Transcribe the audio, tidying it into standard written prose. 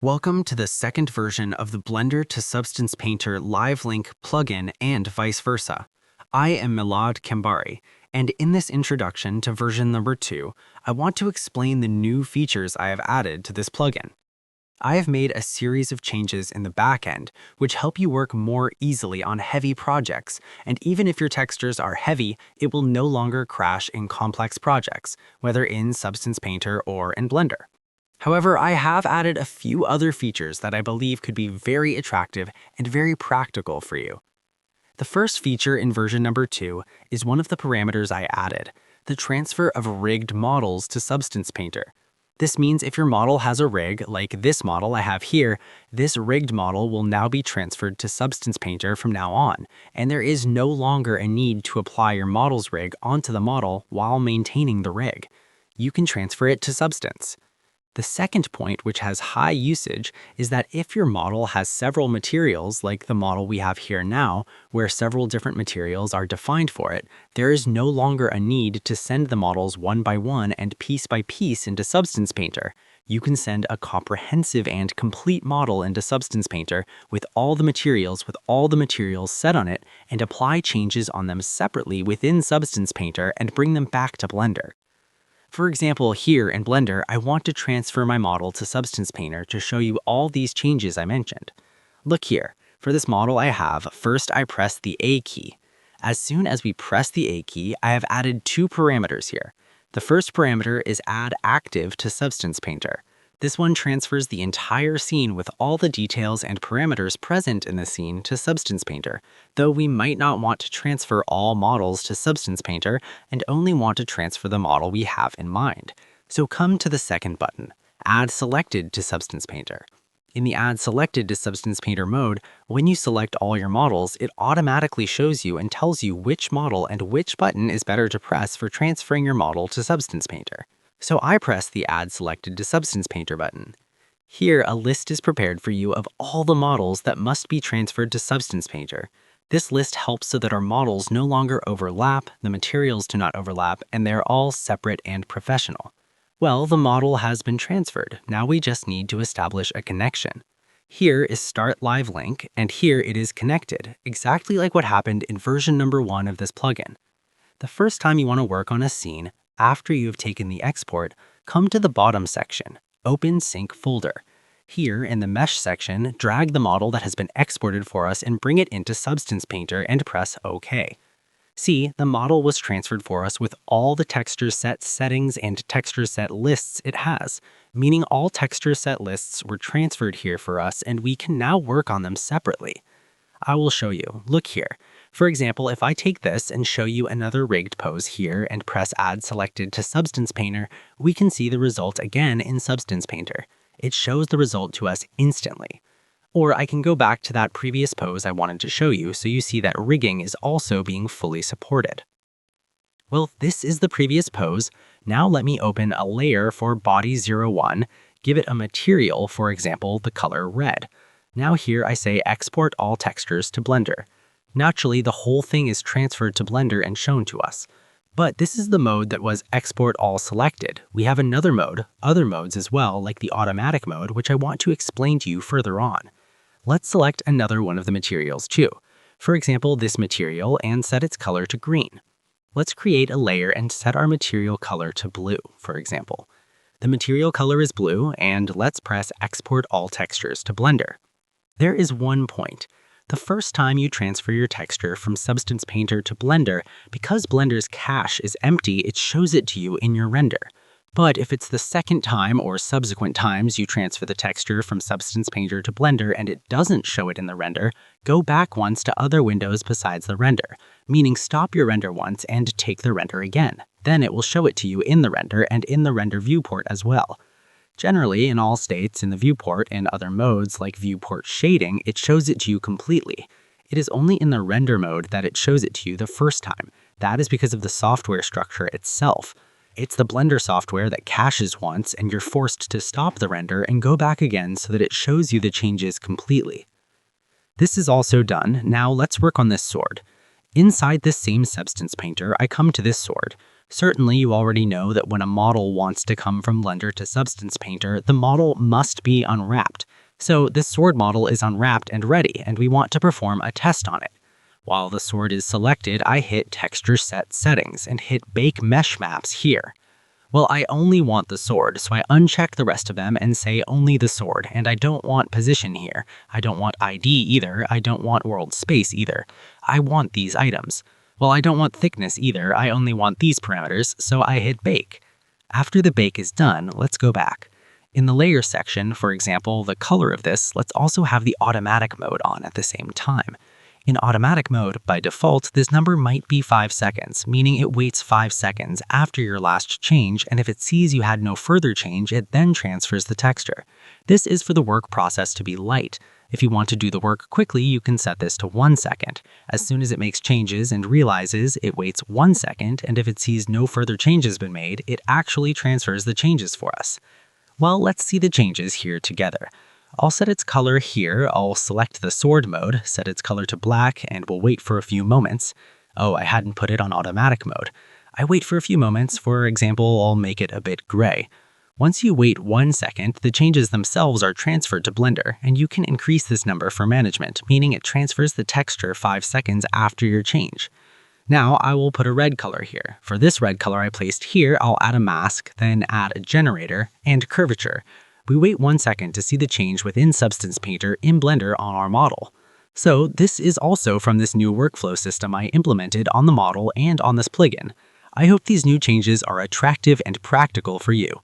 Welcome to the second version of the Blender to Substance Painter LiveLink plugin and vice versa. I am Milad Kambari, and in this introduction to version number 2, I want to explain the new features I have added to this plugin. I have made a series of changes in the backend, which help you work more easily on heavy projects, and even if your textures are heavy, it will no longer crash in complex projects, whether in Substance Painter or in Blender. However, I have added a few other features that I believe could be very attractive and very practical for you. The first feature in version number 2 is one of the parameters I added, the transfer of rigged models to Substance Painter. This means if your model has a rig, like this model I have here, this rigged model will now be transferred to Substance Painter from now on, and there is no longer a need to apply your model's rig onto the model while maintaining the rig. You can transfer it to Substance. The second point, which has high usage, is that if your model has several materials, like the model we have here now, where several different materials are defined for it, there is no longer a need to send the models one by one and piece by piece into Substance Painter. You can send a comprehensive and complete model into Substance Painter with all the materials set on it and apply changes on them separately within Substance Painter and bring them back to Blender. For example, here in Blender, I want to transfer my model to Substance Painter to show you all these changes I mentioned. Look here. For this model I have, first I press the A key. As soon as we press the A key, I have added two parameters here. The first parameter is add active to Substance Painter. This one transfers the entire scene with all the details and parameters present in the scene to Substance Painter, though we might not want to transfer all models to Substance Painter and only want to transfer the model we have in mind. So come to the second button, Add Selected to Substance Painter. In the Add Selected to Substance Painter mode, when you select all your models, it automatically shows you and tells you which model and which button is better to press for transferring your model to Substance Painter. So I press the Add Selected to Substance Painter button. Here, a list is prepared for you of all the models that must be transferred to Substance Painter. This list helps so that our models no longer overlap, the materials do not overlap, and they're all separate and professional. Well, the model has been transferred. Now we just need to establish a connection. Here is Start LiveLink, and here it is connected, exactly like what happened in version number 1 of this plugin. The first time you want to work on a scene, after you have taken the export, come to the bottom section, Open Sync Folder. Here, in the Mesh section, drag the model that has been exported for us and bring it into Substance Painter and press OK. See, the model was transferred for us with all the texture set settings and texture set lists it has, meaning all texture set lists were transferred here for us and we can now work on them separately. I will show you. Look here. For example, if I take this and show you another rigged pose here and press Add Selected to Substance Painter, we can see the result again in Substance Painter. It shows the result to us instantly. Or I can go back to that previous pose I wanted to show you so you see that rigging is also being fully supported. Well, this is the previous pose. Now let me open a layer for Body 01, give it a material, for example, the color red. Now here I say Export all textures to Blender. Naturally, the whole thing is transferred to Blender and shown to us. But this is the mode that was Export all selected. We have another mode, other modes as well, like the automatic mode, which I want to explain to you further on. Let's select another one of the materials too. For example, this material, and set its color to green. Let's create a layer and set our material color to blue, for example. The material color is blue, and let's press Export all textures to Blender. There is one point. The first time you transfer your texture from Substance Painter to Blender, because Blender's cache is empty, it shows it to you in your render. But if it's the second time or subsequent times you transfer the texture from Substance Painter to Blender and it doesn't show it in the render, go back once to other windows besides the render, meaning stop your render once and take the render again. Then it will show it to you in the render and in the render viewport as well. Generally, in all states in the viewport and other modes like viewport shading, it shows it to you completely. It is only in the render mode that it shows it to you the first time. That is because of the software structure itself. It's the Blender software that caches once and you're forced to stop the render and go back again so that it shows you the changes completely. This is also done. Now let's work on this sword. Inside this same Substance Painter, I come to this sword. Certainly, you already know that when a model wants to come from Blender to Substance Painter, the model must be unwrapped. So this sword model is unwrapped and ready, and we want to perform a test on it. While the sword is selected, I hit Texture Set Settings and hit Bake Mesh Maps here. Well, I only want the sword, so I uncheck the rest of them and say only the sword, and I don't want position here. I don't want ID either. I don't want world space either. I want these items. Well, I don't want thickness either. I only want these parameters, so I hit Bake. After the bake is done, let's go back. In the layer section, for example, the color of this, let's also have the automatic mode on at the same time. In automatic mode, by default, this number might be 5 seconds, meaning it waits 5 seconds after your last change, and if it sees you had no further change, it then transfers the texture. This is for the work process to be light. If you want to do the work quickly, you can set this to 1 second. As soon as it makes changes and realizes, it waits 1 second, and if it sees no further changes been made, it actually transfers the changes for us. Well, let's see the changes here together. I'll set its color here, I'll select the sword mode, set its color to black, and we'll wait for a few moments. Oh, I hadn't put it on automatic mode. I wait for a few moments, for example, I'll make it a bit gray. Once you wait 1 second, the changes themselves are transferred to Blender, and you can increase this number for management, meaning it transfers the texture 5 seconds after your change. Now I will put a red color here. For this red color I placed here, I'll add a mask, then add a generator, and curvature. We wait 1 second to see the change within Substance Painter in Blender on our model. So this is also from this new workflow system I implemented on the model and on this plugin. I hope these new changes are attractive and practical for you.